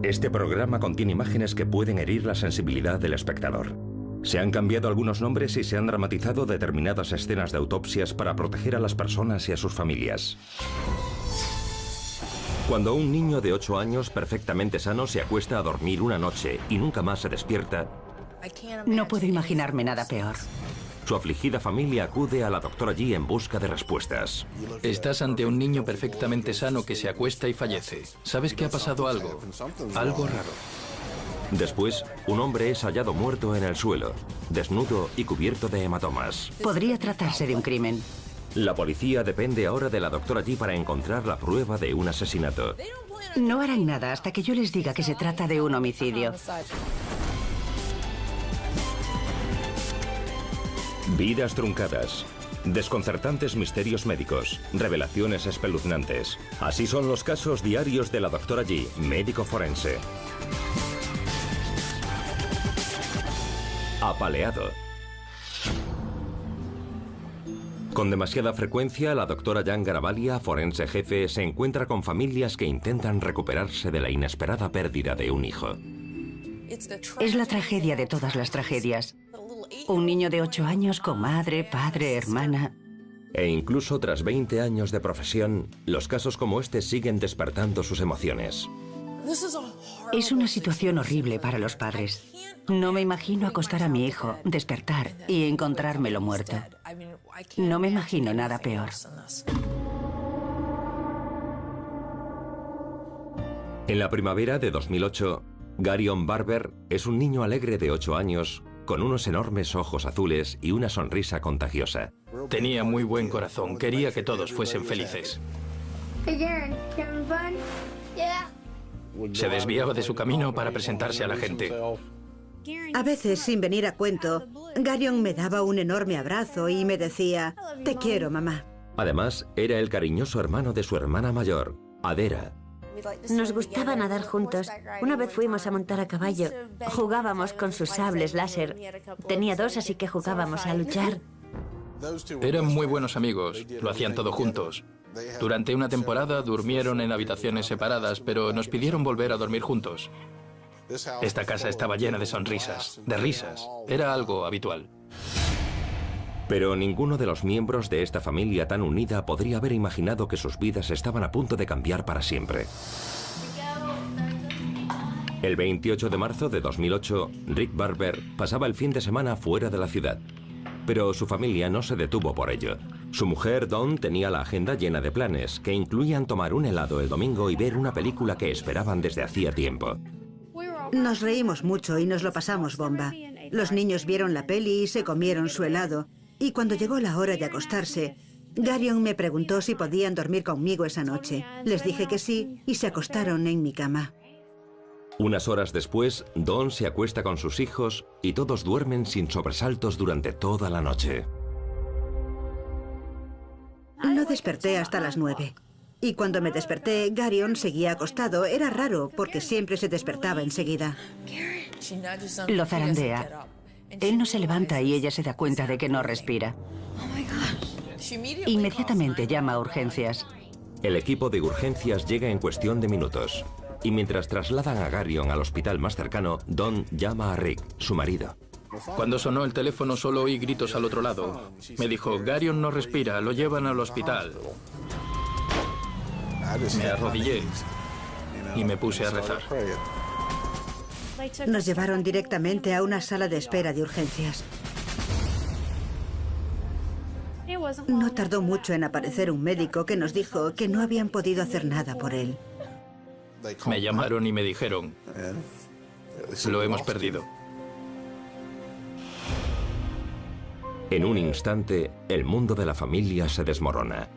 Este programa contiene imágenes que pueden herir la sensibilidad del espectador. Se han cambiado algunos nombres y se han dramatizado determinadas escenas de autopsias para proteger a las personas y a sus familias. Cuando un niño de 8 años perfectamente sano se acuesta a dormir una noche y nunca más se despierta, no puedo imaginarme nada peor. su afligida familia acude a la doctora G en busca de respuestas. Estás ante un niño perfectamente sano que se acuesta y fallece. ¿Sabes que ha pasado algo? Algo raro. Después, un hombre es hallado muerto en el suelo, desnudo y cubierto de hematomas. Podría tratarse de un crimen. La policía depende ahora de la doctora G para encontrar la prueba de un asesinato. No harán nada hasta que yo les diga que se trata de un homicidio. Vidas truncadas, desconcertantes misterios médicos, revelaciones espeluznantes. Así son los casos diarios de la doctora G, médico forense. Apaleado. Con demasiada frecuencia, la doctora Jan Garavalia, forense jefe, se encuentra con familias que intentan recuperarse de la inesperada pérdida de un hijo. Es la tragedia de todas las tragedias. Un niño de 8 años con madre, padre, hermana. E incluso tras 20 años de profesión, los casos como este siguen despertando sus emociones. Es una situación horrible para los padres. No me imagino acostar a mi hijo, despertar y encontrármelo muerto. No me imagino nada peor. En la primavera de 2008, Garion Barber es un niño alegre de 8 años, con unos enormes ojos azules y una sonrisa contagiosa. Tenía muy buen corazón, quería que todos fuesen felices. Se desviaba de su camino para presentarse a la gente. A veces, sin venir a cuento, Garion me daba un enorme abrazo y me decía, "Te quiero, mamá". Además, era el cariñoso hermano de su hermana mayor, Adera. Nos gustaba nadar juntos. Una vez fuimos a montar a caballo. Jugábamos con sus sables láser. Tenía 2, así que jugábamos a luchar. Eran muy buenos amigos, lo hacían todo juntos. Durante una temporada durmieron en habitaciones separadas, pero nos pidieron volver a dormir juntos. Esta casa estaba llena de sonrisas, de risas. Era algo habitual. Pero ninguno de los miembros de esta familia tan unida podría haber imaginado que sus vidas estaban a punto de cambiar para siempre. El 28 de marzo de 2008, Rick Barber pasaba el fin de semana fuera de la ciudad. Pero su familia no se detuvo por ello. Su mujer, Dawn, tenía la agenda llena de planes, que incluían tomar un helado el domingo y ver una película que esperaban desde hacía tiempo. Nos reímos mucho y nos lo pasamos bomba. Los niños vieron la peli y se comieron su helado. Y cuando llegó la hora de acostarse, Garion me preguntó si podían dormir conmigo esa noche. Les dije que sí y se acostaron en mi cama. Unas horas después, Dawn se acuesta con sus hijos y todos duermen sin sobresaltos durante toda la noche. No desperté hasta las 9. Y cuando me desperté, Garion seguía acostado. Era raro, porque siempre se despertaba enseguida. Lo zarandea. Él no se levanta y ella se da cuenta de que no respira. Inmediatamente llama a urgencias. El equipo de urgencias llega en cuestión de minutos. Y mientras trasladan a Garion al hospital más cercano, Dawn llama a Rick, su marido. Cuando sonó el teléfono solo oí gritos al otro lado. Me dijo, Garion no respira, lo llevan al hospital. Me arrodillé y me puse a rezar. Nos llevaron directamente a una sala de espera de urgencias. No tardó mucho en aparecer un médico que nos dijo que no habían podido hacer nada por él. Me llamaron y me dijeron, lo hemos perdido. En un instante, el mundo de la familia se desmorona.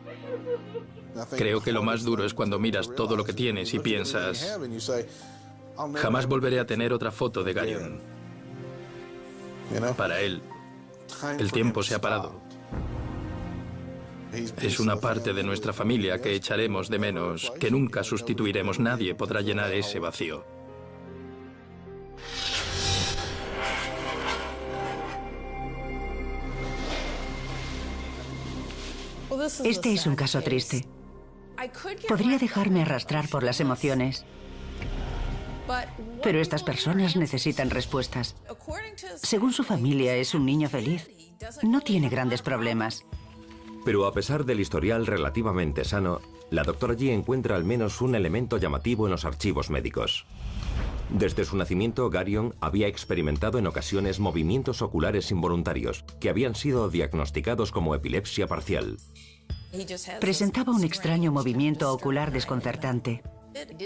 Creo que lo más duro es cuando miras todo lo que tienes y piensas, jamás volveré a tener otra foto de Garion. Para él, el tiempo se ha parado. Es una parte de nuestra familia que echaremos de menos, que nunca sustituiremos. Nadie podrá llenar ese vacío. Este es un caso triste. Podría dejarme arrastrar por las emociones. Pero estas personas necesitan respuestas. Según su familia, es un niño feliz. No tiene grandes problemas. Pero a pesar del historial relativamente sano, la doctora Yi encuentra al menos un elemento llamativo en los archivos médicos. Desde su nacimiento, Garion había experimentado en ocasiones movimientos oculares involuntarios, que habían sido diagnosticados como epilepsia parcial. Presentaba un extraño movimiento ocular desconcertante.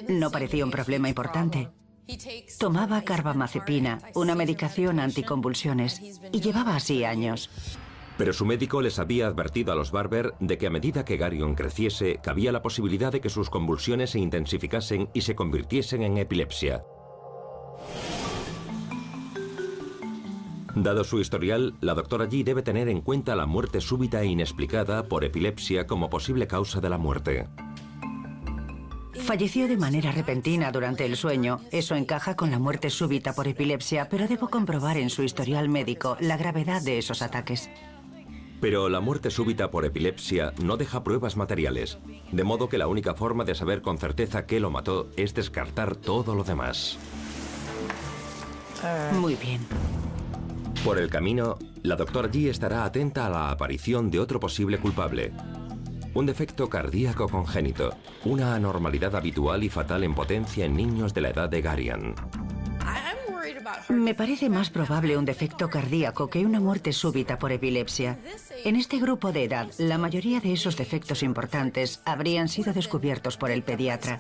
No parecía un problema importante. Tomaba carbamazepina, una medicación anticonvulsiones, y llevaba así años. Pero su médico les había advertido a los Barber de que a medida que Garion creciese, cabía la posibilidad de que sus convulsiones se intensificasen y se convirtiesen en epilepsia. Dado su historial, la doctora Yi debe tener en cuenta la muerte súbita e inexplicada por epilepsia como posible causa de la muerte. Falleció de manera repentina durante el sueño. Eso encaja con la muerte súbita por epilepsia, pero debo comprobar en su historial médico la gravedad de esos ataques. Pero la muerte súbita por epilepsia no deja pruebas materiales, de modo que la única forma de saber con certeza qué lo mató es descartar todo lo demás. Muy bien. Por el camino, la doctora Yi estará atenta a la aparición de otro posible culpable. Un defecto cardíaco congénito, una anormalidad habitual y fatal en potencia en niños de la edad de Garion. Me parece más probable un defecto cardíaco que una muerte súbita por epilepsia. En este grupo de edad, la mayoría de esos defectos importantes habrían sido descubiertos por el pediatra.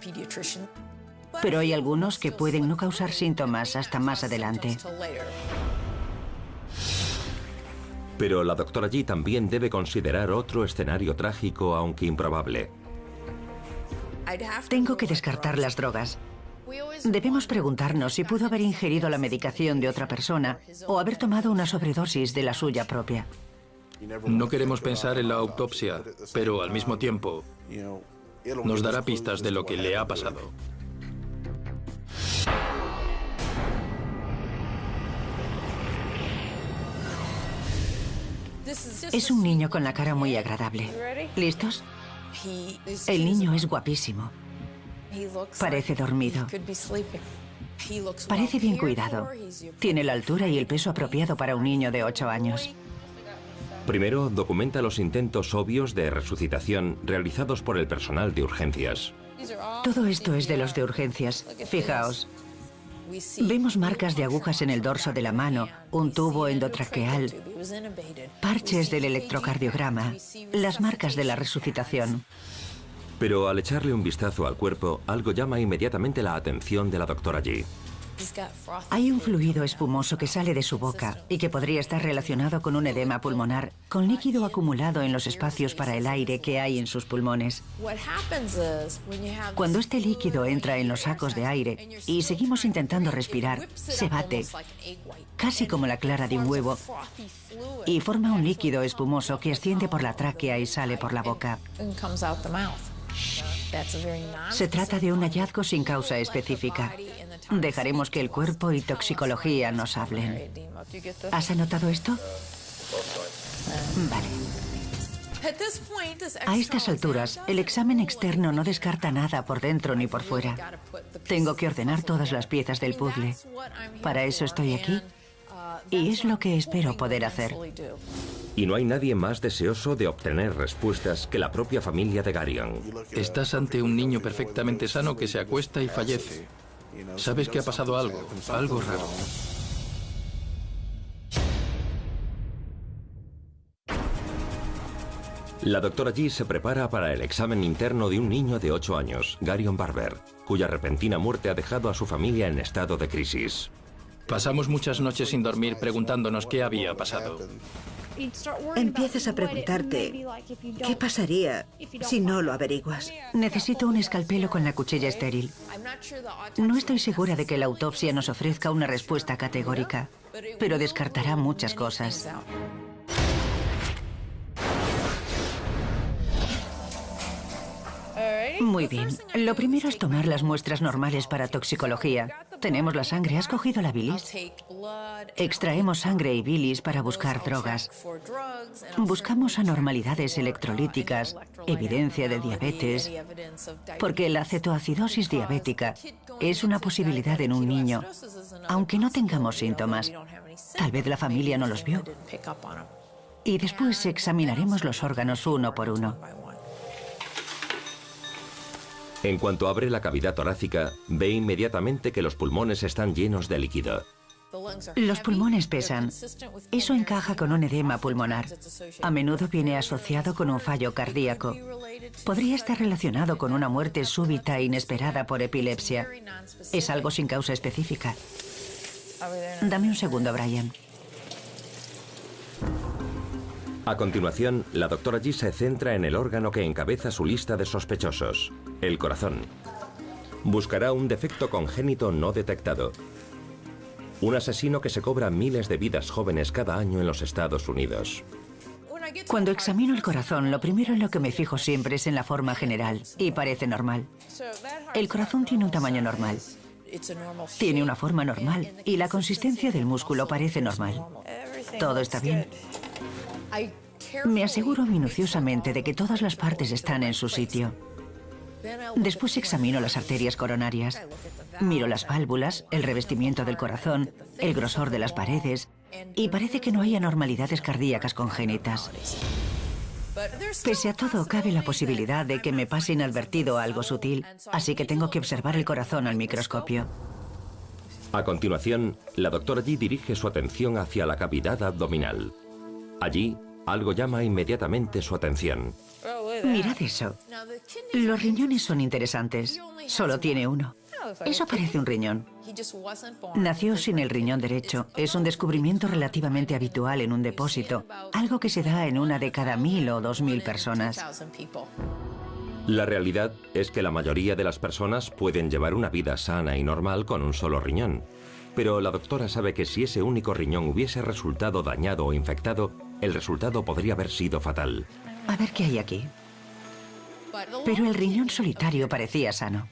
Pero hay algunos que pueden no causar síntomas hasta más adelante. Pero la doctora Yi también debe considerar otro escenario trágico, aunque improbable. Tengo que descartar las drogas. Debemos preguntarnos si pudo haber ingerido la medicación de otra persona o haber tomado una sobredosis de la suya propia. No queremos pensar en la autopsia, pero al mismo tiempo nos dará pistas de lo que le ha pasado. Es un niño con la cara muy agradable. ¿Listos? El niño es guapísimo. Parece dormido. Parece bien cuidado. Tiene la altura y el peso apropiado para un niño de 8 años. Primero, documenta los intentos obvios de resucitación realizados por el personal de urgencias. Todo esto es de los de urgencias. Fijaos. Vemos marcas de agujas en el dorso de la mano, un tubo endotraqueal, parches del electrocardiograma, las marcas de la resucitación. Pero al echarle un vistazo al cuerpo, algo llama inmediatamente la atención de la doctora Yi. Hay un fluido espumoso que sale de su boca y que podría estar relacionado con un edema pulmonar, con líquido acumulado en los espacios para el aire que hay en sus pulmones. Cuando este líquido entra en los sacos de aire y seguimos intentando respirar, se bate, casi como la clara de un huevo, y forma un líquido espumoso que asciende por la tráquea y sale por la boca. Se trata de un hallazgo sin causa específica. Dejaremos que el cuerpo y toxicología nos hablen. ¿Has anotado esto? Vale. A estas alturas, el examen externo no descarta nada por dentro ni por fuera. Tengo que ordenar todas las piezas del puzzle. Para eso estoy aquí, y es lo que espero poder hacer. Y no hay nadie más deseoso de obtener respuestas que la propia familia de Garion. Estás ante un niño perfectamente sano que se acuesta y fallece. Sabes que ha pasado algo raro. La doctora Yi se prepara para el examen interno de un niño de 8 años, Garion Barber, cuya repentina muerte ha dejado a su familia en estado de crisis. Pasamos muchas noches sin dormir preguntándonos qué había pasado. Empiezas a preguntarte, ¿qué pasaría si no lo averiguas? Necesito un escalpelo con la cuchilla estéril. No estoy segura de que la autopsia nos ofrezca una respuesta categórica, pero descartará muchas cosas. Muy bien. Lo primero es tomar las muestras normales para toxicología. Tenemos la sangre. ¿Has cogido la bilis? Extraemos sangre y bilis para buscar drogas. Buscamos anormalidades electrolíticas, evidencia de diabetes, porque la cetoacidosis diabética es una posibilidad en un niño, aunque no tengamos síntomas. Tal vez la familia no los vio. Y después examinaremos los órganos uno por uno. En cuanto abre la cavidad torácica, ve inmediatamente que los pulmones están llenos de líquido. Los pulmones pesan. Eso encaja con un edema pulmonar. A menudo viene asociado con un fallo cardíaco. Podría estar relacionado con una muerte súbita e inesperada por epilepsia. Es algo sin causa específica. Dame un segundo, Brian. A continuación, la doctora G se centra en el órgano que encabeza su lista de sospechosos, el corazón. Buscará un defecto congénito no detectado. Un asesino que se cobra miles de vidas jóvenes cada año en los Estados Unidos. Cuando examino el corazón, lo primero en lo que me fijo siempre es en la forma general, y parece normal. El corazón tiene un tamaño normal. Tiene una forma normal, y la consistencia del músculo parece normal. Todo está bien. Me aseguro minuciosamente de que todas las partes están en su sitio. Después examino las arterias coronarias. Miro las válvulas, el revestimiento del corazón, el grosor de las paredes, y parece que no hay anormalidades cardíacas congénitas. Pese a todo, cabe la posibilidad de que me pase inadvertido algo sutil, así que tengo que observar el corazón al microscopio. A continuación, la doctora G dirige su atención hacia la cavidad abdominal. Allí, algo llama inmediatamente su atención. Mirad eso. Los riñones son interesantes. Solo tiene uno. Eso parece un riñón. Nació sin el riñón derecho. Es un descubrimiento relativamente habitual en un depósito, algo que se da en una de cada 1000 o 2000 personas. La realidad es que la mayoría de las personas pueden llevar una vida sana y normal con un solo riñón. Pero la doctora sabe que si ese único riñón hubiese resultado dañado o infectado, el resultado podría haber sido fatal. A ver qué hay aquí. Pero el riñón solitario parecía sano.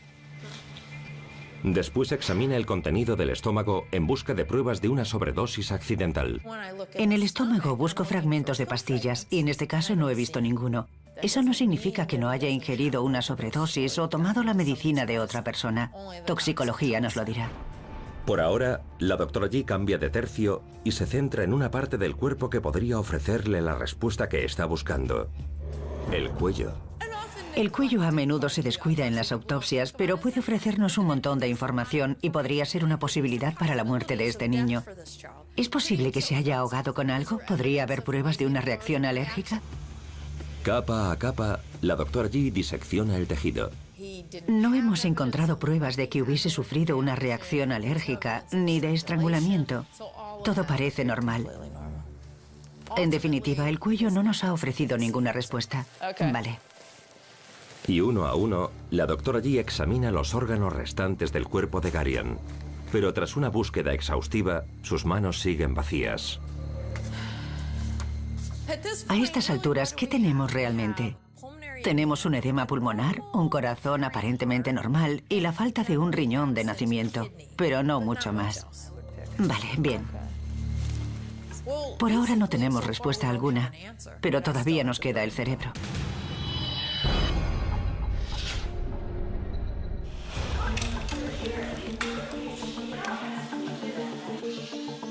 Después examina el contenido del estómago en busca de pruebas de una sobredosis accidental. En el estómago busco fragmentos de pastillas y en este caso no he visto ninguno. Eso no significa que no haya ingerido una sobredosis o tomado la medicina de otra persona. Toxicología nos lo dirá. Por ahora, la doctora G cambia de tercio y se centra en una parte del cuerpo que podría ofrecerle la respuesta que está buscando: el cuello. El cuello a menudo se descuida en las autopsias, pero puede ofrecernos un montón de información y podría ser una posibilidad para la muerte de este niño. ¿Es posible que se haya ahogado con algo? ¿Podría haber pruebas de una reacción alérgica? Capa a capa, la doctora G disecciona el tejido. No hemos encontrado pruebas de que hubiese sufrido una reacción alérgica ni de estrangulamiento. Todo parece normal. En definitiva, el cuello no nos ha ofrecido ninguna respuesta. Vale. Y uno a uno, la doctora G examina los órganos restantes del cuerpo de Garion. Pero tras una búsqueda exhaustiva, sus manos siguen vacías. A estas alturas, ¿qué tenemos realmente? Tenemos un edema pulmonar, un corazón aparentemente normal y la falta de un riñón de nacimiento, pero no mucho más. Vale, bien. Por ahora no tenemos respuesta alguna, pero todavía nos queda el cerebro.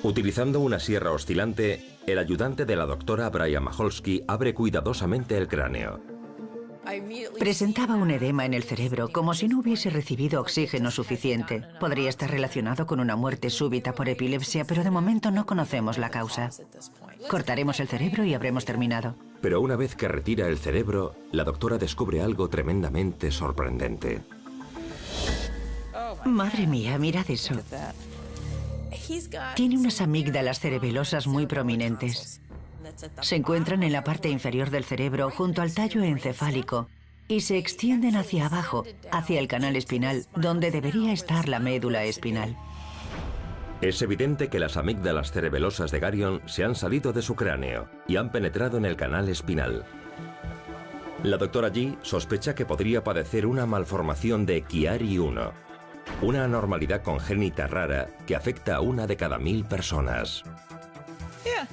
Utilizando una sierra oscilante, el ayudante de la doctora Brian Maholsky abre cuidadosamente el cráneo. Presentaba un edema en el cerebro, como si no hubiese recibido oxígeno suficiente. Podría estar relacionado con una muerte súbita por epilepsia, pero de momento no conocemos la causa. Cortaremos el cerebro y habremos terminado. Pero una vez que retira el cerebro, la doctora descubre algo tremendamente sorprendente. Madre mía, mirad eso. Tiene unas amígdalas cerebelosas muy prominentes. Se encuentran en la parte inferior del cerebro junto al tallo encefálico y se extienden hacia abajo, hacia el canal espinal, donde debería estar la médula espinal. Es evidente que las amígdalas cerebelosas de Garion se han salido de su cráneo y han penetrado en el canal espinal. La doctora G sospecha que podría padecer una malformación de Chiari-1, una anormalidad congénita rara que afecta a 1 de cada 1000 personas.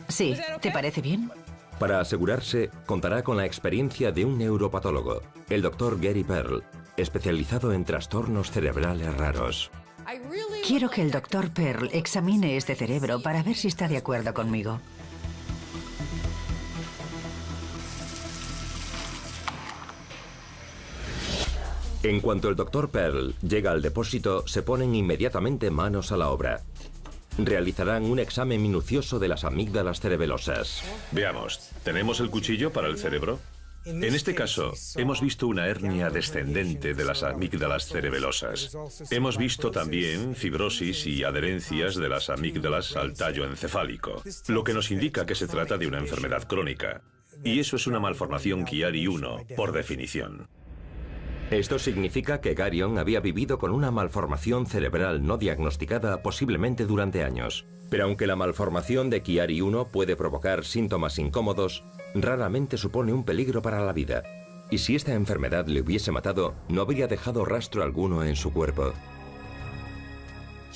Sí, ¿te parece bien? Para asegurarse, contará con la experiencia de un neuropatólogo, el Dr. Gary Pearl, especializado en trastornos cerebrales raros. Quiero que el Dr. Pearl examine este cerebro para ver si está de acuerdo conmigo. En cuanto el Dr. Pearl llega al depósito, se ponen inmediatamente manos a la obra. Realizarán un examen minucioso de las amígdalas cerebelosas. Veamos, ¿tenemos el cuchillo para el cerebro? En este caso, hemos visto una hernia descendente de las amígdalas cerebelosas. Hemos visto también fibrosis y adherencias de las amígdalas al tallo encefálico, lo que nos indica que se trata de una enfermedad crónica. Y eso es una malformación Chiari-1, por definición. Esto significa que Garion había vivido con una malformación cerebral no diagnosticada posiblemente durante años. Pero aunque la malformación de Chiari-1 puede provocar síntomas incómodos, raramente supone un peligro para la vida. Y si esta enfermedad le hubiese matado, no habría dejado rastro alguno en su cuerpo.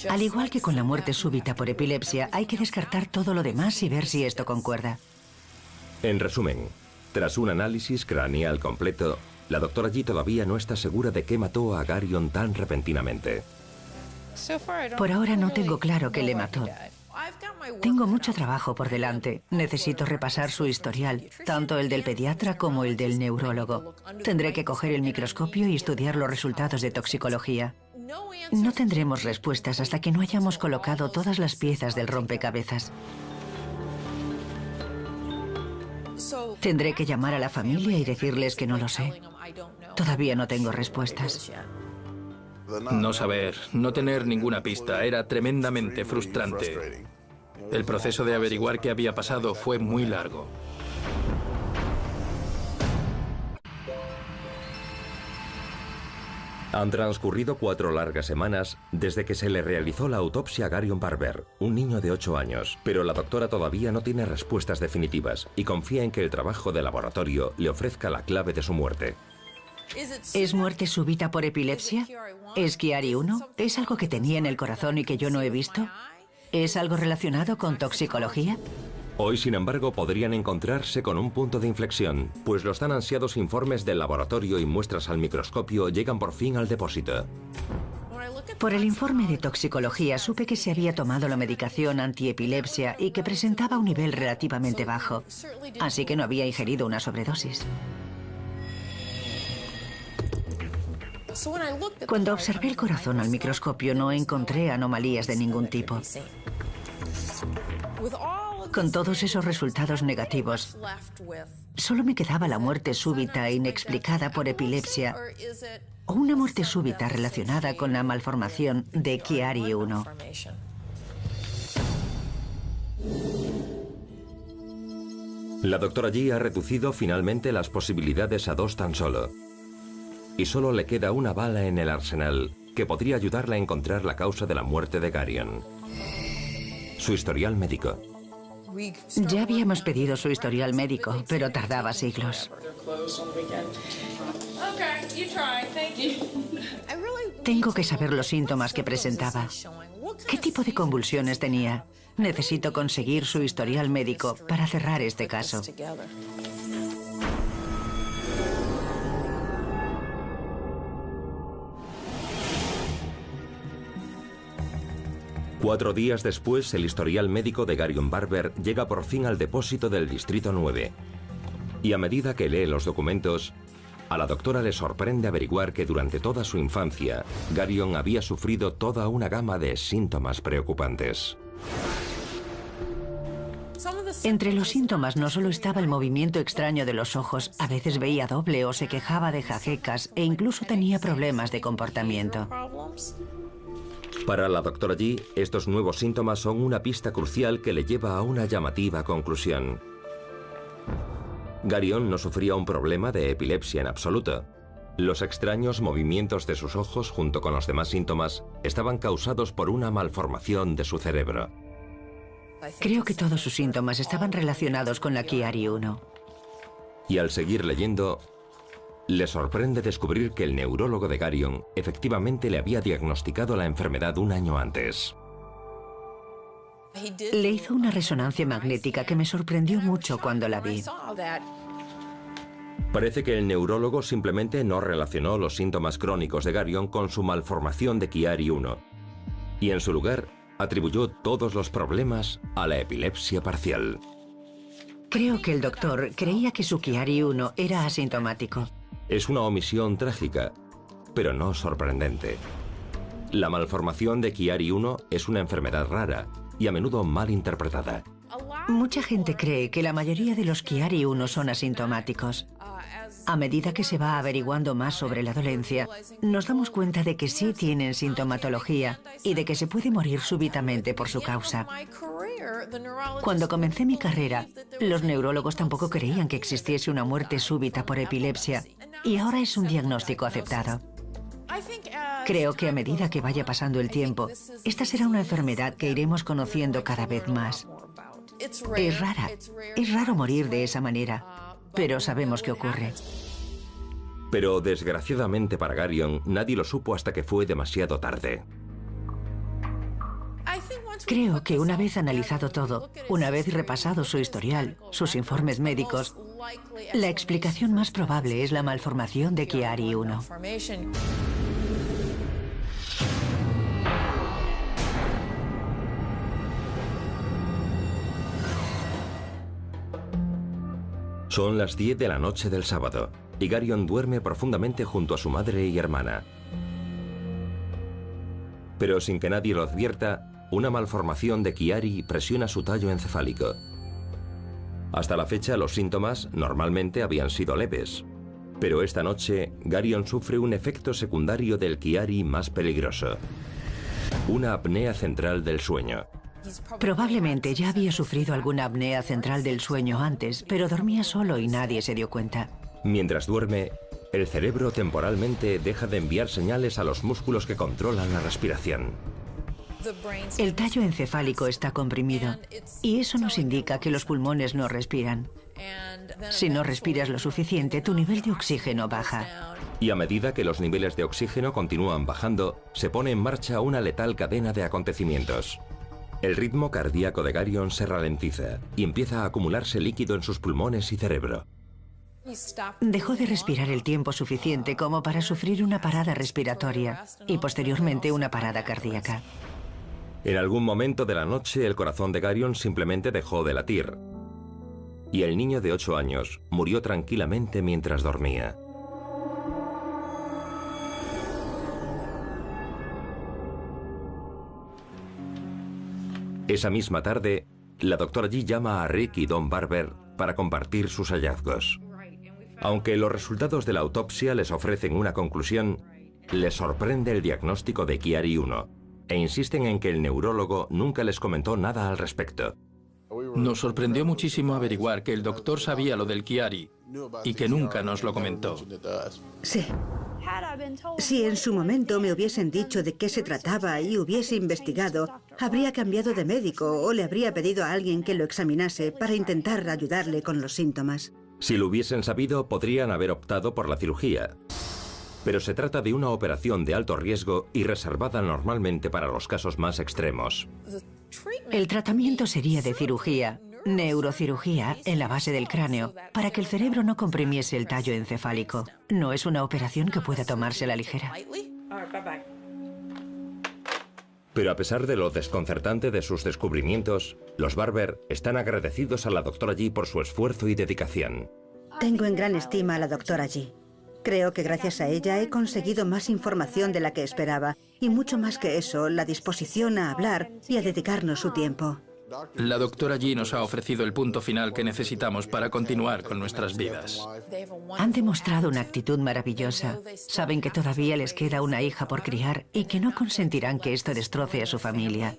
Al igual que con la muerte súbita por epilepsia, hay que descartar todo lo demás y ver si esto concuerda. En resumen, tras un análisis craneal completo, la doctora G todavía no está segura de qué mató a Garion tan repentinamente. Por ahora no tengo claro qué le mató. Tengo mucho trabajo por delante. Necesito repasar su historial, tanto el del pediatra como el del neurólogo. Tendré que coger el microscopio y estudiar los resultados de toxicología. No tendremos respuestas hasta que no hayamos colocado todas las piezas del rompecabezas. Tendré que llamar a la familia y decirles que no lo sé. Todavía no tengo respuestas. No saber, no tener ninguna pista, era tremendamente frustrante. El proceso de averiguar qué había pasado fue muy largo. Han transcurrido 4 largas semanas desde que se le realizó la autopsia a Garion Barber, un niño de 8 años, pero la doctora todavía no tiene respuestas definitivas y confía en que el trabajo de laboratorio le ofrezca la clave de su muerte. ¿Es muerte súbita por epilepsia? ¿Es Chiari-1? ¿Es algo que tenía en el corazón y que yo no he visto? ¿Es algo relacionado con toxicología? Hoy, sin embargo, podrían encontrarse con un punto de inflexión, pues los tan ansiados informes del laboratorio y muestras al microscopio llegan por fin al depósito. Por el informe de toxicología supe que se había tomado la medicación antiepilepsia y que presentaba un nivel relativamente bajo, así que no había ingerido una sobredosis. Cuando observé el corazón al microscopio no encontré anomalías de ningún tipo. Con todos esos resultados negativos, solo me quedaba la muerte súbita e inexplicada por epilepsia o una muerte súbita relacionada con la malformación de Chiari-1. La doctora G ha reducido finalmente las posibilidades a 2 tan solo. Y solo le queda una bala en el arsenal que podría ayudarla a encontrar la causa de la muerte de Garion. Su historial médico. Ya habíamos pedido su historial médico, pero tardaba siglos. Tengo que saber los síntomas que presentaba. ¿Qué tipo de convulsiones tenía? Necesito conseguir su historial médico para cerrar este caso. Cuatro días después, el historial médico de Garion Barber llega por fin al depósito del Distrito 9. Y a medida que lee los documentos, a la doctora le sorprende averiguar que durante toda su infancia, Garion había sufrido toda una gama de síntomas preocupantes. Entre los síntomas no solo estaba el movimiento extraño de los ojos, a veces veía doble o se quejaba de jaquecas e incluso tenía problemas de comportamiento. Para la doctora G, estos nuevos síntomas son una pista crucial que le lleva a una llamativa conclusión. Garion no sufría un problema de epilepsia en absoluto. Los extraños movimientos de sus ojos, junto con los demás síntomas, estaban causados por una malformación de su cerebro. Creo que todos sus síntomas estaban relacionados con la Chiari-1. Y al seguir leyendo, le sorprende descubrir que el neurólogo de Garion efectivamente le había diagnosticado la enfermedad un año antes. Le hizo una resonancia magnética que me sorprendió mucho cuando la vi. Parece que el neurólogo simplemente no relacionó los síntomas crónicos de Garion con su malformación de Chiari-1 y en su lugar atribuyó todos los problemas a la epilepsia parcial. Creo que el doctor creía que su Chiari-1 era asintomático. Es una omisión trágica, pero no sorprendente. La malformación de Chiari-1 es una enfermedad rara y a menudo mal interpretada. Mucha gente cree que la mayoría de los Chiari-1 son asintomáticos. A medida que se va averiguando más sobre la dolencia, nos damos cuenta de que sí tienen sintomatología y de que se puede morir súbitamente por su causa. Cuando comencé mi carrera, los neurólogos tampoco creían que existiese una muerte súbita por epilepsia, y ahora es un diagnóstico aceptado. Creo que a medida que vaya pasando el tiempo, esta será una enfermedad que iremos conociendo cada vez más. Es rara, es raro morir de esa manera, pero sabemos que ocurre. Pero desgraciadamente para Garion, nadie lo supo hasta que fue demasiado tarde. Creo que una vez analizado todo, una vez repasado su historial, sus informes médicos, la explicación más probable es la malformación de Chiari-1. Son las 10 de la noche del sábado y Garion duerme profundamente junto a su madre y hermana. Pero sin que nadie lo advierta, una malformación de Chiari presiona su tallo encefálico. Hasta la fecha, los síntomas normalmente habían sido leves. Pero esta noche, Garion sufre un efecto secundario del Chiari más peligroso: una apnea central del sueño. Probablemente ya había sufrido alguna apnea central del sueño antes, pero dormía solo y nadie se dio cuenta. Mientras duerme, el cerebro temporalmente deja de enviar señales a los músculos que controlan la respiración. El tallo encefálico está comprimido y eso nos indica que los pulmones no respiran. Si no respiras lo suficiente, tu nivel de oxígeno baja. Y a medida que los niveles de oxígeno continúan bajando, se pone en marcha una letal cadena de acontecimientos. El ritmo cardíaco de Garion se ralentiza y empieza a acumularse líquido en sus pulmones y cerebro. Dejó de respirar el tiempo suficiente como para sufrir una parada respiratoria y posteriormente una parada cardíaca. En algún momento de la noche, el corazón de Garion simplemente dejó de latir. Y el niño de 8 años murió tranquilamente mientras dormía. Esa misma tarde, la doctora G llama a Rick y Don Barber para compartir sus hallazgos. Aunque los resultados de la autopsia les ofrecen una conclusión, les sorprende el diagnóstico de Chiari-1 e insisten en que el neurólogo nunca les comentó nada al respecto. Nos sorprendió muchísimo averiguar que el doctor sabía lo del Chiari y que nunca nos lo comentó. Sí. Si en su momento me hubiesen dicho de qué se trataba y hubiese investigado, habría cambiado de médico o le habría pedido a alguien que lo examinase para intentar ayudarle con los síntomas. Si lo hubiesen sabido, podrían haber optado por la cirugía. Pero se trata de una operación de alto riesgo y reservada normalmente para los casos más extremos. El tratamiento sería de cirugía, neurocirugía en la base del cráneo, para que el cerebro no comprimiese el tallo encefálico. No es una operación que pueda tomarse a la ligera. Pero a pesar de lo desconcertante de sus descubrimientos, los Barber están agradecidos a la doctora G por su esfuerzo y dedicación. Tengo en gran estima a la doctora G. Creo que gracias a ella he conseguido más información de la que esperaba y mucho más que eso, la disposición a hablar y a dedicarnos su tiempo. La doctora G nos ha ofrecido el punto final que necesitamos para continuar con nuestras vidas. Han demostrado una actitud maravillosa. Saben que todavía les queda una hija por criar y que no consentirán que esto destroce a su familia.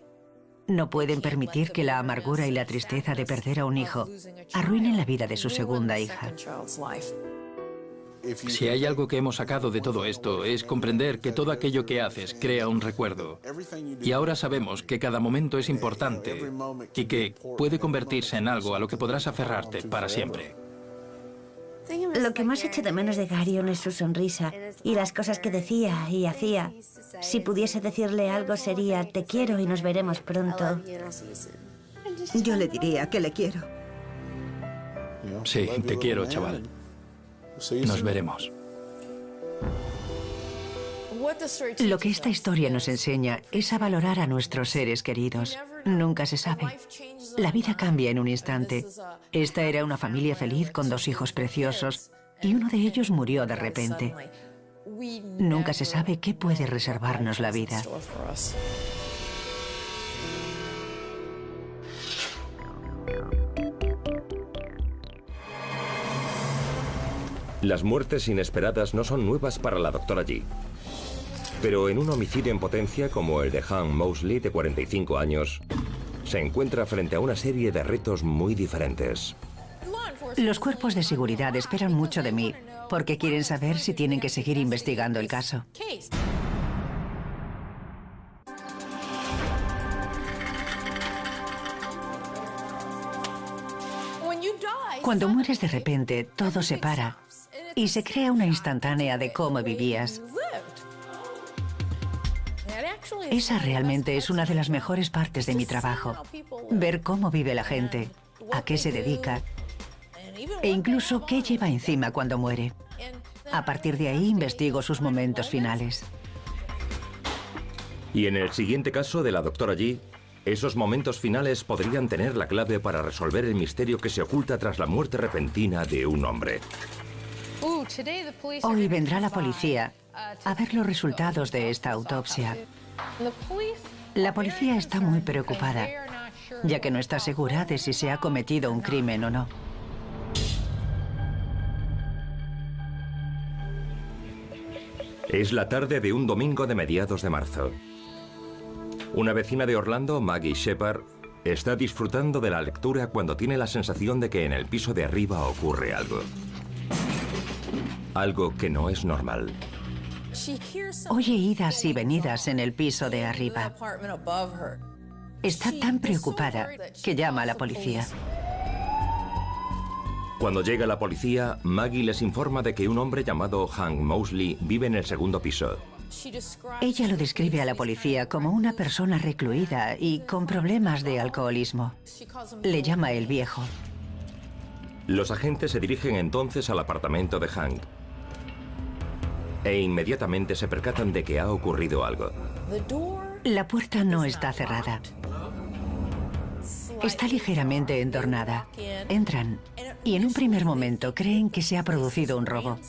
No pueden permitir que la amargura y la tristeza de perder a un hijo arruinen la vida de su segunda hija. Si hay algo que hemos sacado de todo esto es comprender que todo aquello que haces crea un recuerdo. Y ahora sabemos que cada momento es importante y que puede convertirse en algo a lo que podrás aferrarte para siempre. Lo que más echo de menos de Garion es su sonrisa y las cosas que decía y hacía. Si pudiese decirle algo sería, te quiero y nos veremos pronto. Yo le diría que le quiero. Sí, te quiero, chaval. Nos veremos. Lo que esta historia nos enseña es a valorar a nuestros seres queridos. Nunca se sabe. La vida cambia en un instante. Esta era una familia feliz con 2 hijos preciosos y uno de ellos murió de repente. Nunca se sabe qué puede reservarnos la vida. Las muertes inesperadas no son nuevas para la doctora G. Pero en un homicidio en potencia como el de Hank Mosley, de 45 años, se encuentra frente a una serie de retos muy diferentes. Los cuerpos de seguridad esperan mucho de mí, porque quieren saber si tienen que seguir investigando el caso. Cuando mueres de repente, todo se para y se crea una instantánea de cómo vivías. Esa realmente es una de las mejores partes de mi trabajo. Ver cómo vive la gente, a qué se dedica e incluso qué lleva encima cuando muere. A partir de ahí investigo sus momentos finales. Y en el siguiente caso de la doctora G, esos momentos finales podrían tener la clave para resolver el misterio que se oculta tras la muerte repentina de un hombre. Hoy vendrá la policía a ver los resultados de esta autopsia. La policía está muy preocupada, ya que no está segura de si se ha cometido un crimen o no. Es la tarde de un domingo de mediados de marzo. Una vecina de Orlando, Maggie Shepard, está disfrutando de la lectura cuando tiene la sensación de que en el piso de arriba ocurre algo. Algo que no es normal. Oye idas y venidas en el piso de arriba. Está tan preocupada que llama a la policía. Cuando llega la policía, Maggie les informa de que un hombre llamado Hank Mosley vive en el segundo piso. Ella lo describe a la policía como una persona recluida y con problemas de alcoholismo. Le llama el viejo. Los agentes se dirigen entonces al apartamento de Hank. E inmediatamente se percatan de que ha ocurrido algo. La puerta no está cerrada. Está ligeramente entornada. Entran y en un primer momento creen que se ha producido un robo.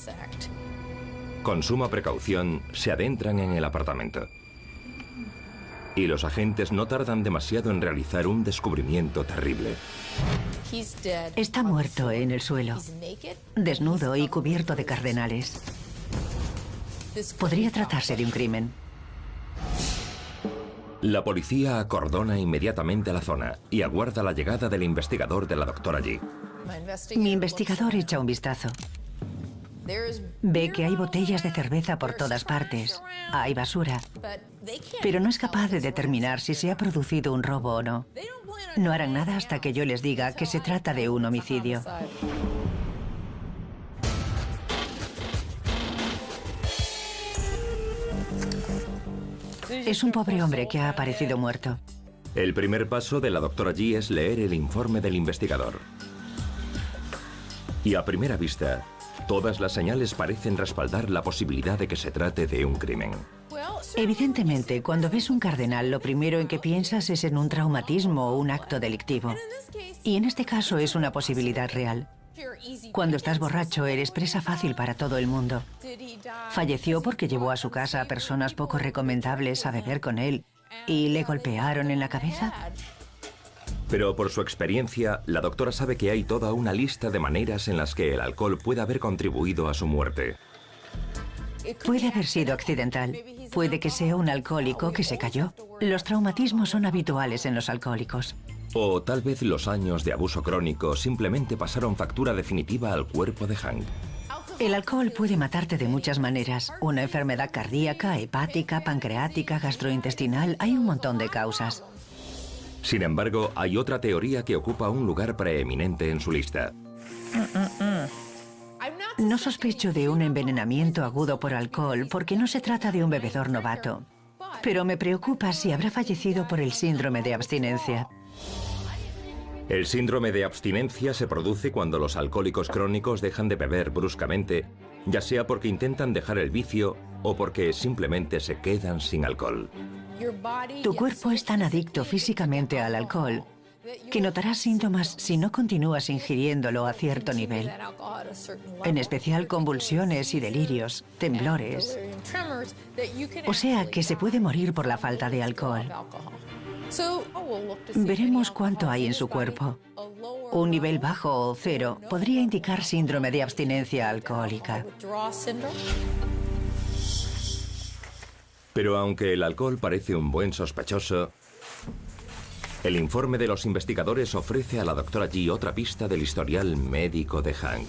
Con suma precaución, se adentran en el apartamento. Y los agentes no tardan demasiado en realizar un descubrimiento terrible. Está muerto en el suelo, desnudo y cubierto de cardenales. Podría tratarse de un crimen. La policía acordona inmediatamente la zona y aguarda la llegada del investigador de la doctora G. Mi investigador echa un vistazo. Ve que hay botellas de cerveza por todas partes. Hay basura. Pero no es capaz de determinar si se ha producido un robo o no. No harán nada hasta que yo les diga que se trata de un homicidio. Es un pobre hombre que ha aparecido muerto. El primer paso de la doctora G es leer el informe del investigador. Y a primera vista, todas las señales parecen respaldar la posibilidad de que se trate de un crimen. Evidentemente, cuando ves un cardenal, lo primero en que piensas es en un traumatismo o un acto delictivo. Y en este caso es una posibilidad real. Cuando estás borracho, eres presa fácil para todo el mundo. Falleció porque llevó a su casa a personas poco recomendables a beber con él y le golpearon en la cabeza. Pero por su experiencia, la doctora sabe que hay toda una lista de maneras en las que el alcohol puede haber contribuido a su muerte. Puede haber sido accidental. Puede que sea un alcohólico que se cayó. Los traumatismos son habituales en los alcohólicos. O tal vez los años de abuso crónico simplemente pasaron factura definitiva al cuerpo de Hank. El alcohol puede matarte de muchas maneras. Una enfermedad cardíaca, hepática, pancreática, gastrointestinal. Hay un montón de causas. Sin embargo, hay otra teoría que ocupa un lugar preeminente en su lista. No sospecho de un envenenamiento agudo por alcohol porque no se trata de un bebedor novato. Pero me preocupa si habrá fallecido por el síndrome de abstinencia. El síndrome de abstinencia se produce cuando los alcohólicos crónicos dejan de beber bruscamente, ya sea porque intentan dejar el vicio o porque simplemente se quedan sin alcohol. Tu cuerpo es tan adicto físicamente al alcohol que notarás síntomas si no continúas ingiriéndolo a cierto nivel. En especial convulsiones y delirios, temblores. O sea que se puede morir por la falta de alcohol. Veremos cuánto hay en su cuerpo. Un nivel bajo o cero podría indicar síndrome de abstinencia alcohólica. Pero aunque el alcohol parece un buen sospechoso, el informe de los investigadores ofrece a la doctora G otra pista del historial médico de Hank.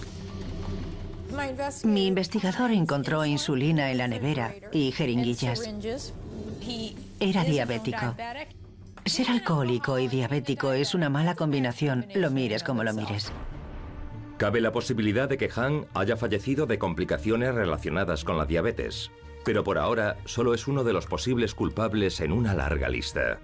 Mi investigador encontró insulina en la nevera y jeringuillas. Era diabético. Ser alcohólico y diabético es una mala combinación, lo mires como lo mires. Cabe la posibilidad de que Hank haya fallecido de complicaciones relacionadas con la diabetes, pero por ahora solo es uno de los posibles culpables en una larga lista.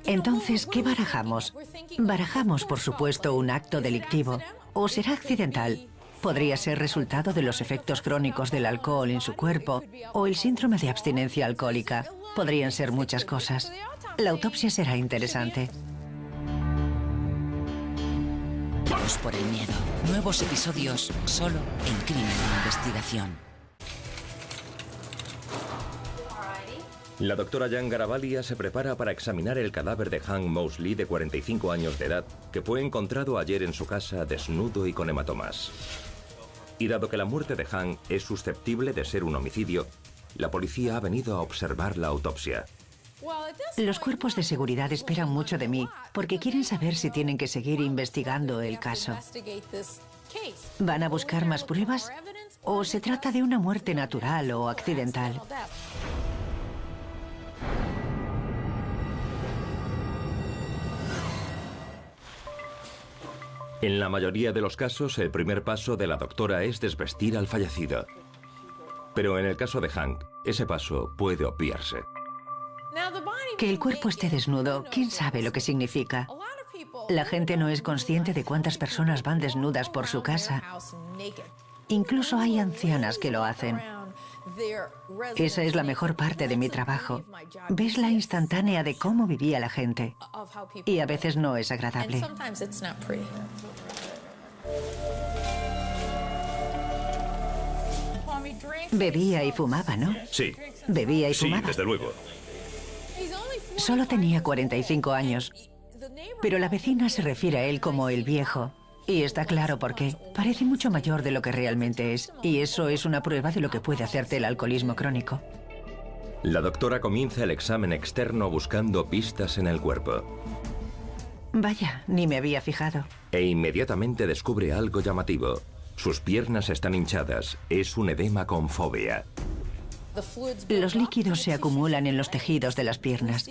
Entonces, ¿qué barajamos? Barajamos, por supuesto, un acto delictivo. ¿O será accidental? Podría ser resultado de los efectos crónicos del alcohol en su cuerpo o el síndrome de abstinencia alcohólica. Podrían ser muchas cosas. La autopsia será interesante. Vamos por el miedo. Nuevos episodios solo en Crimen de Investigación. La doctora Jan Garavalia se prepara para examinar el cadáver de Hank Mosley, de 45 años de edad, que fue encontrado ayer en su casa desnudo y con hematomas. Y dado que la muerte de Hank es susceptible de ser un homicidio, la policía ha venido a observar la autopsia. Los cuerpos de seguridad esperan mucho de mí porque quieren saber si tienen que seguir investigando el caso. ¿Van a buscar más pruebas? ¿O se trata de una muerte natural o accidental? En la mayoría de los casos, el primer paso de la doctora es desvestir al fallecido. Pero en el caso de Hank, ese paso puede obviarse. Que el cuerpo esté desnudo, ¿quién sabe lo que significa? La gente no es consciente de cuántas personas van desnudas por su casa. Incluso hay ancianas que lo hacen. Esa es la mejor parte de mi trabajo. Ves la instantánea de cómo vivía la gente. Y a veces no es agradable. Bebía y fumaba, ¿no? Sí. Bebía y fumaba. Sí, desde luego. Solo tenía 45 años. Pero la vecina se refiere a él como el viejo. Y está claro por qué. Parece mucho mayor de lo que realmente es. Y eso es una prueba de lo que puede hacerte el alcoholismo crónico. La doctora comienza el examen externo buscando pistas en el cuerpo. Vaya, ni me había fijado. E inmediatamente descubre algo llamativo. Sus piernas están hinchadas. Es un edema con fobia. Los líquidos se acumulan en los tejidos de las piernas.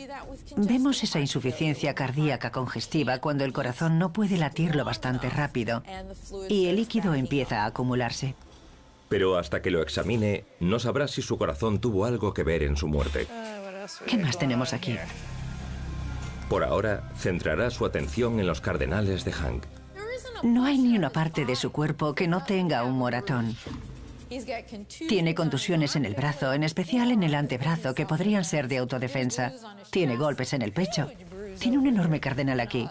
Vemos esa insuficiencia cardíaca congestiva cuando el corazón no puede latir lo bastante rápido y el líquido empieza a acumularse. Pero hasta que lo examine, no sabrá si su corazón tuvo algo que ver en su muerte. ¿Qué más tenemos aquí? Por ahora, centrará su atención en los cardenales de Hank. No hay ni una parte de su cuerpo que no tenga un moratón. Tiene contusiones en el brazo, en especial en el antebrazo, que podrían ser de autodefensa. Tiene golpes en el pecho. Tiene un enorme cardenal aquí.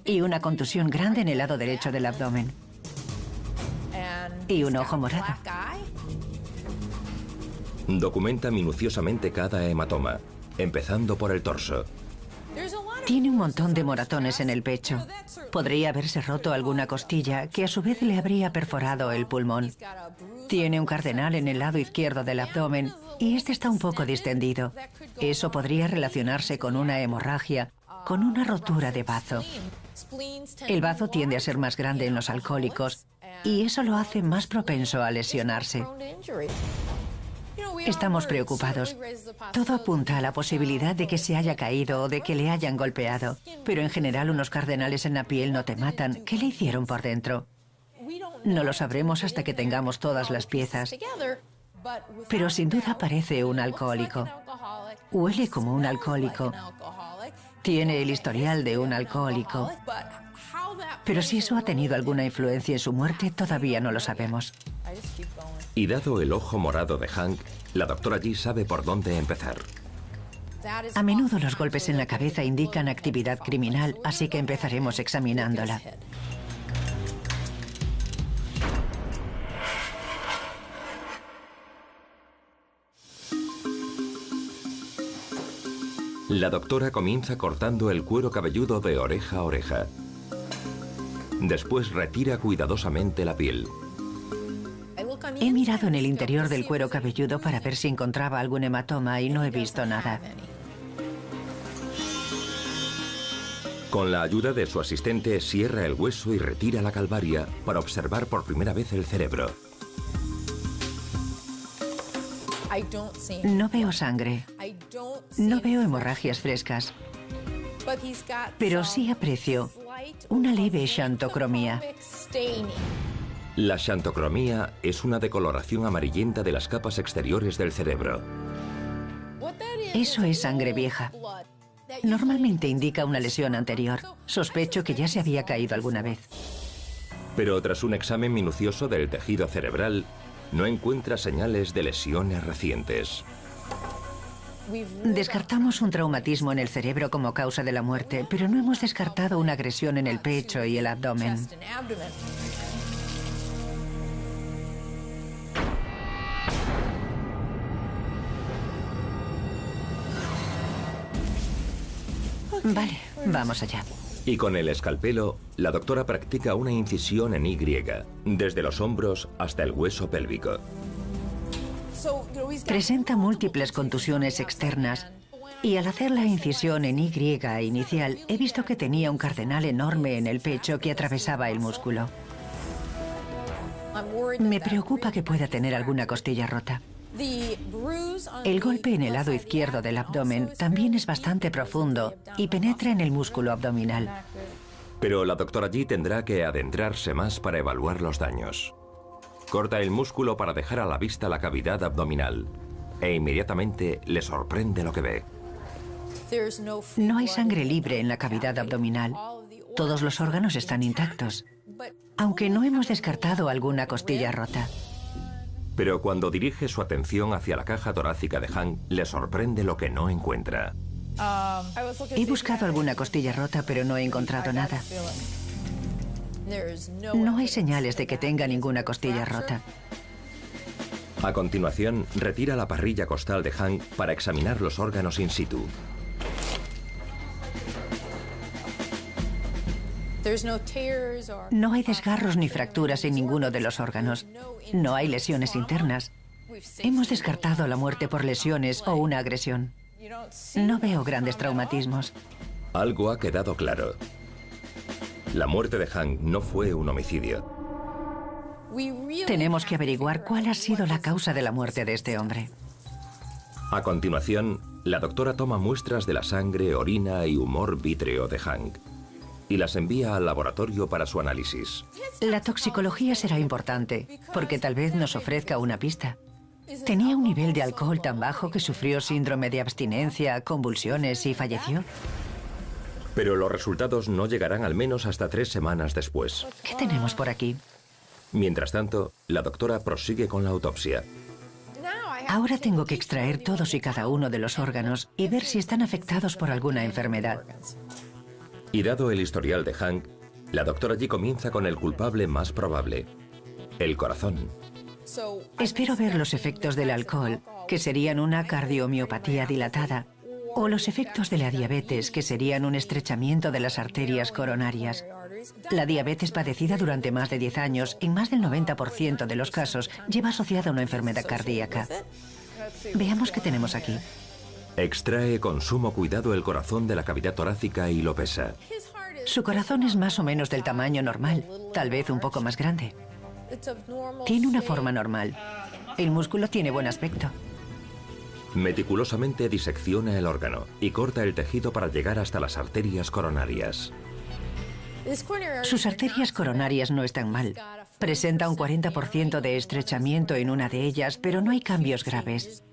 Y una contusión grande en el lado derecho del abdomen. Y un ojo morado. Documenta minuciosamente cada hematoma, empezando por el torso. Tiene un montón de moratones en el pecho. Podría haberse roto alguna costilla, que a su vez le habría perforado el pulmón. Tiene un cardenal en el lado izquierdo del abdomen y este está un poco distendido. Eso podría relacionarse con una hemorragia, con una rotura de bazo. El bazo tiende a ser más grande en los alcohólicos y eso lo hace más propenso a lesionarse. Estamos preocupados. Todo apunta a la posibilidad de que se haya caído o de que le hayan golpeado. Pero en general unos cardenales en la piel no te matan. ¿Qué le hicieron por dentro? No lo sabremos hasta que tengamos todas las piezas. Pero sin duda parece un alcohólico. Huele como un alcohólico. Tiene el historial de un alcohólico. Pero si eso ha tenido alguna influencia en su muerte, todavía no lo sabemos. Y dado el ojo morado de Hank, la doctora G sabe por dónde empezar. A menudo los golpes en la cabeza indican actividad criminal, así que empezaremos examinándola. La doctora comienza cortando el cuero cabelludo de oreja a oreja. Después retira cuidadosamente la piel. He mirado en el interior del cuero cabelludo para ver si encontraba algún hematoma y no he visto nada. Con la ayuda de su asistente, cierra el hueso y retira la calvaria para observar por primera vez el cerebro. No veo sangre. No veo hemorragias frescas. Pero sí aprecio una leve xantocromía. La xantocromía es una decoloración amarillenta de las capas exteriores del cerebro. Eso es sangre vieja. Normalmente indica una lesión anterior. Sospecho que ya se había caído alguna vez. Pero tras un examen minucioso del tejido cerebral, no encuentra señales de lesiones recientes. Descartamos un traumatismo en el cerebro como causa de la muerte, pero no hemos descartado una agresión en el pecho y el abdomen. Vale, vamos allá. Y con el escalpelo, la doctora practica una incisión en Y, desde los hombros hasta el hueso pélvico. Presenta múltiples contusiones externas y al hacer la incisión en Y inicial he visto que tenía un cardenal enorme en el pecho que atravesaba el músculo. Me preocupa que pueda tener alguna costilla rota. El golpe en el lado izquierdo del abdomen también es bastante profundo y penetra en el músculo abdominal. Pero la doctora G tendrá que adentrarse más para evaluar los daños. Corta el músculo para dejar a la vista la cavidad abdominal e inmediatamente le sorprende lo que ve. No hay sangre libre en la cavidad abdominal. Todos los órganos están intactos, aunque no hemos descartado alguna costilla rota. Pero cuando dirige su atención hacia la caja torácica de Hank, le sorprende lo que no encuentra. He buscado alguna costilla rota, pero no he encontrado nada. No hay señales de que tenga ninguna costilla rota. A continuación, retira la parrilla costal de Hank para examinar los órganos in situ. No hay desgarros ni fracturas en ninguno de los órganos. No hay lesiones internas. Hemos descartado la muerte por lesiones o una agresión. No veo grandes traumatismos. Algo ha quedado claro. La muerte de Hank no fue un homicidio. Tenemos que averiguar cuál ha sido la causa de la muerte de este hombre. A continuación, la doctora toma muestras de la sangre, orina y humor vítreo de Hank y las envía al laboratorio para su análisis. La toxicología será importante, porque tal vez nos ofrezca una pista. ¿Tenía un nivel de alcohol tan bajo que sufrió síndrome de abstinencia, convulsiones y falleció? Pero los resultados no llegarán al menos hasta 3 semanas después. ¿Qué tenemos por aquí? Mientras tanto, la doctora prosigue con la autopsia. Ahora tengo que extraer todos y cada uno de los órganos y ver si están afectados por alguna enfermedad. Y dado el historial de Hank, la doctora G comienza con el culpable más probable, el corazón. Espero ver los efectos del alcohol, que serían una cardiomiopatía dilatada, o los efectos de la diabetes, que serían un estrechamiento de las arterias coronarias. La diabetes padecida durante más de 10 años, en más del 90% de los casos, lleva asociada una enfermedad cardíaca. Veamos qué tenemos aquí. Extrae con sumo cuidado el corazón de la cavidad torácica y lo pesa. Su corazón es más o menos del tamaño normal, tal vez un poco más grande. Tiene una forma normal. El músculo tiene buen aspecto. Meticulosamente disecciona el órgano y corta el tejido para llegar hasta las arterias coronarias. Sus arterias coronarias no están mal. Presenta un 40% de estrechamiento en una de ellas, pero no hay cambios graves.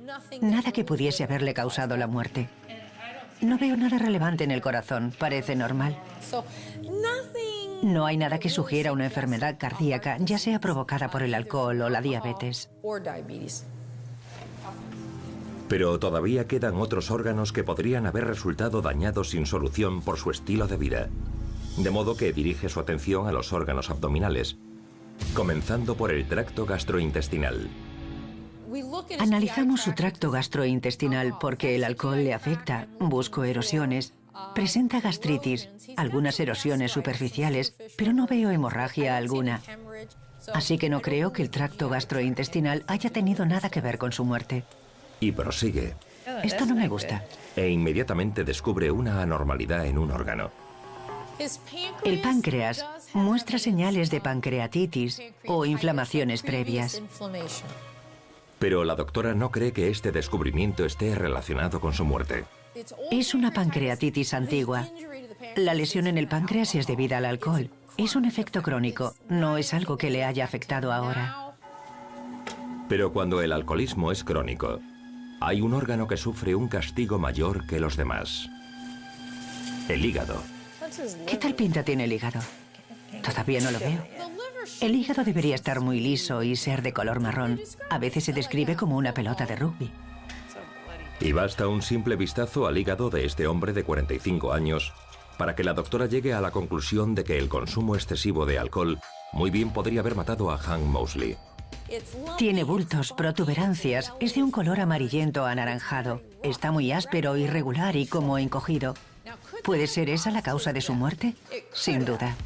Nada que pudiese haberle causado la muerte. No veo nada relevante en el corazón, parece normal. No hay nada que sugiera una enfermedad cardíaca, ya sea provocada por el alcohol o la diabetes. Pero todavía quedan otros órganos que podrían haber resultado dañados sin solución por su estilo de vida. De modo que dirige su atención a los órganos abdominales, comenzando por el tracto gastrointestinal. Analizamos su tracto gastrointestinal porque el alcohol le afecta. Busco erosiones. Presenta gastritis, algunas erosiones superficiales, pero no veo hemorragia alguna. Así que no creo que el tracto gastrointestinal haya tenido nada que ver con su muerte. Y prosigue. Esto no me gusta. E inmediatamente descubre una anormalidad en un órgano. El páncreas muestra señales de pancreatitis o inflamaciones previas. Pero la doctora no cree que este descubrimiento esté relacionado con su muerte. Es una pancreatitis antigua. La lesión en el páncreas es debida al alcohol. Es un efecto crónico, no es algo que le haya afectado ahora. Pero cuando el alcoholismo es crónico, hay un órgano que sufre un castigo mayor que los demás. El hígado. ¿Qué tal pinta tiene el hígado? Todavía no lo veo. El hígado debería estar muy liso y ser de color marrón. A veces se describe como una pelota de rugby. Y basta un simple vistazo al hígado de este hombre de 45 años para que la doctora llegue a la conclusión de que el consumo excesivo de alcohol muy bien podría haber matado a Hank Mosley. Tiene bultos, protuberancias, es de un color amarillento anaranjado. Está muy áspero, irregular y como encogido. ¿Puede ser esa la causa de su muerte? Sin duda.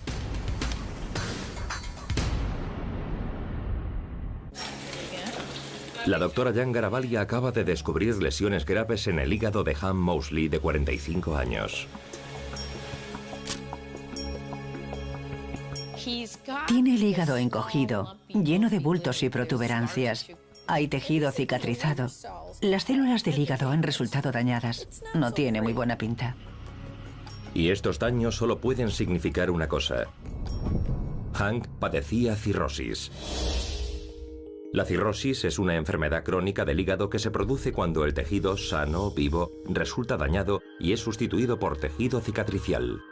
La doctora Jan Garavaglia acaba de descubrir lesiones graves en el hígado de Hank Mosley, de 45 años. Tiene el hígado encogido, lleno de bultos y protuberancias. Hay tejido cicatrizado. Las células del hígado han resultado dañadas. No tiene muy buena pinta. Y estos daños solo pueden significar una cosa. Hank padecía cirrosis. La cirrosis es una enfermedad crónica del hígado que se produce cuando el tejido sano, vivo, resulta dañado y es sustituido por tejido cicatricial.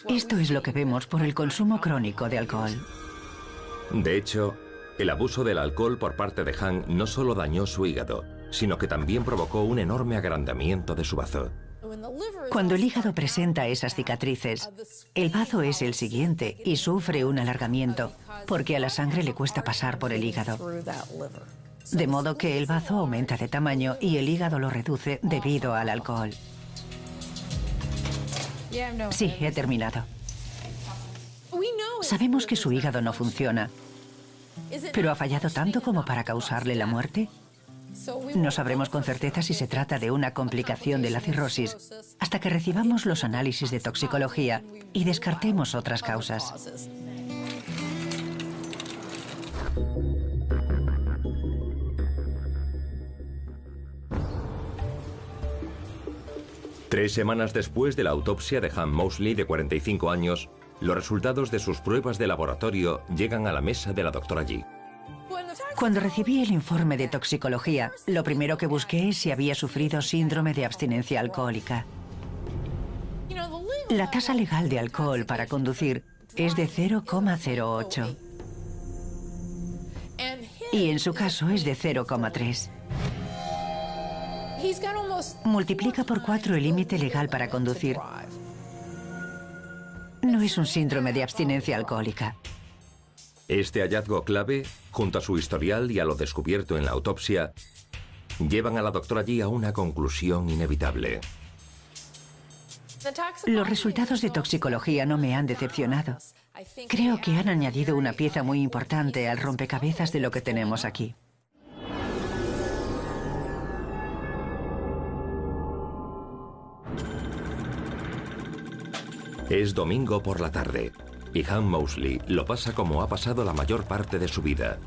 Esto es lo que vemos por el consumo crónico de alcohol. De hecho, el abuso del alcohol por parte de Hank no solo dañó su hígado, sino que también provocó un enorme agrandamiento de su bazo. Cuando el hígado presenta esas cicatrices, el bazo es el siguiente y sufre un alargamiento, porque a la sangre le cuesta pasar por el hígado. De modo que el bazo aumenta de tamaño y el hígado lo reduce debido al alcohol. Sí, he terminado. Sabemos que su hígado no funciona, pero ¿ha fallado tanto como para causarle la muerte? No sabremos con certeza si se trata de una complicación de la cirrosis hasta que recibamos los análisis de toxicología y descartemos otras causas. Tres semanas después de la autopsia de Hank Mosley, de 45 años, los resultados de sus pruebas de laboratorio llegan a la mesa de la doctora G. Cuando recibí el informe de toxicología, lo primero que busqué es si había sufrido síndrome de abstinencia alcohólica. La tasa legal de alcohol para conducir es de 0,08. Y en su caso es de 0,3. Multiplica por 4 el límite legal para conducir. No es un síndrome de abstinencia alcohólica. Este hallazgo clave, junto a su historial y a lo descubierto en la autopsia, llevan a la doctora G a una conclusión inevitable. Los resultados de toxicología no me han decepcionado. Creo que han añadido una pieza muy importante al rompecabezas de lo que tenemos aquí. Es domingo por la tarde, y Hank Mosley lo pasa como ha pasado la mayor parte de su vida.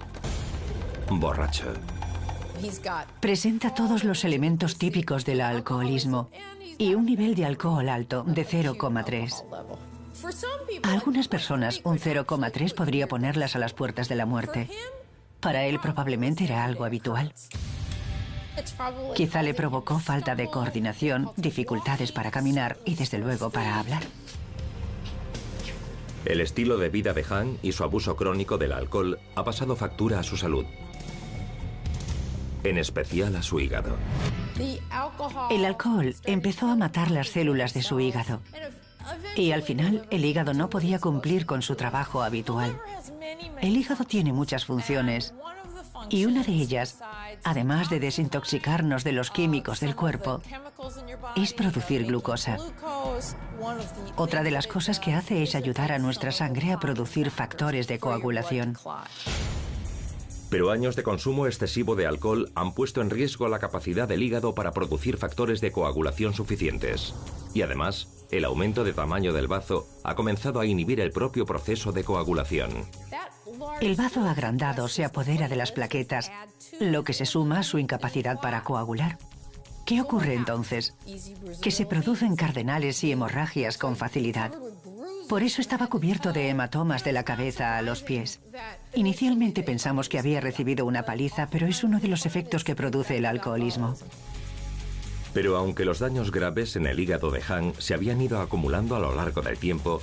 Borracho. Presenta todos los elementos típicos del alcoholismo y un nivel de alcohol alto de 0,3. A algunas personas, un 0,3 podría ponerlas a las puertas de la muerte. Para él probablemente era algo habitual. Quizá le provocó falta de coordinación, dificultades para caminar y desde luego para hablar. El estilo de vida de Hank y su abuso crónico del alcohol ha pasado factura a su salud, en especial a su hígado. El alcohol empezó a matar las células de su hígado y al final el hígado no podía cumplir con su trabajo habitual. El hígado tiene muchas funciones y una de ellas, además de desintoxicarnos de los químicos del cuerpo, es producir glucosa. Otra de las cosas que hace es ayudar a nuestra sangre a producir factores de coagulación. Pero años de consumo excesivo de alcohol han puesto en riesgo la capacidad del hígado para producir factores de coagulación suficientes. Y además, el aumento de tamaño del bazo ha comenzado a inhibir el propio proceso de coagulación. El bazo agrandado se apodera de las plaquetas, lo que se suma a su incapacidad para coagular. ¿Qué ocurre entonces? Que se producen cardenales y hemorragias con facilidad. Por eso estaba cubierto de hematomas de la cabeza a los pies. Inicialmente pensamos que había recibido una paliza, pero es uno de los efectos que produce el alcoholismo. Pero aunque los daños graves en el hígado de Hank se habían ido acumulando a lo largo del tiempo,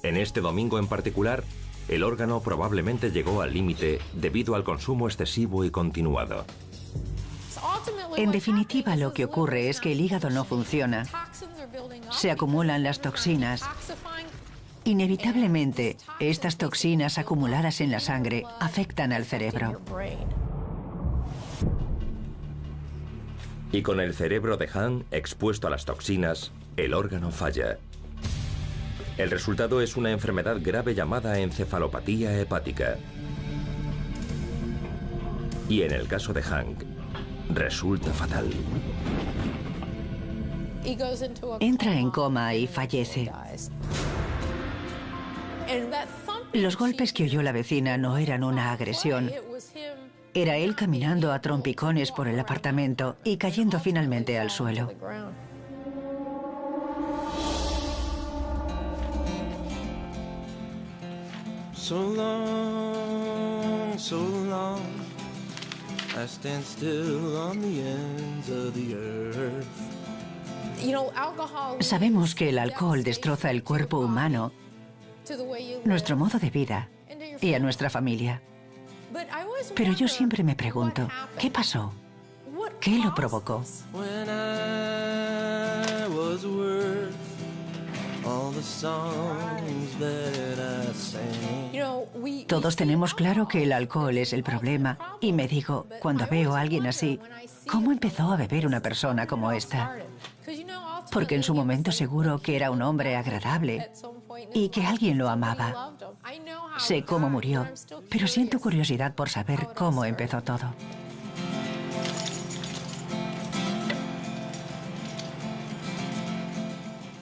en este domingo en particular, el órgano probablemente llegó al límite debido al consumo excesivo y continuado. En definitiva, lo que ocurre es que el hígado no funciona. Se acumulan las toxinas. Inevitablemente, estas toxinas acumuladas en la sangre afectan al cerebro. Y con el cerebro de Hank expuesto a las toxinas, el órgano falla. El resultado es una enfermedad grave llamada encefalopatía hepática. Y en el caso de Hank, resulta fatal. Entra en coma y fallece. Los golpes que oyó la vecina no eran una agresión. Era él caminando a trompicones por el apartamento y cayendo finalmente al suelo. So long, I stand still on the ends of the earth. Sabemos que el alcohol destroza el cuerpo humano, nuestro modo de vida y a nuestra familia. Pero yo siempre me pregunto, ¿qué pasó? ¿Qué lo provocó? When I was worth all the songs that I sang. Todos tenemos claro que el alcohol es el problema y me digo, cuando veo a alguien así, ¿cómo empezó a beber una persona como esta? Porque en su momento seguro que era un hombre agradable y que alguien lo amaba. Sé cómo murió, pero siento curiosidad por saber cómo empezó todo.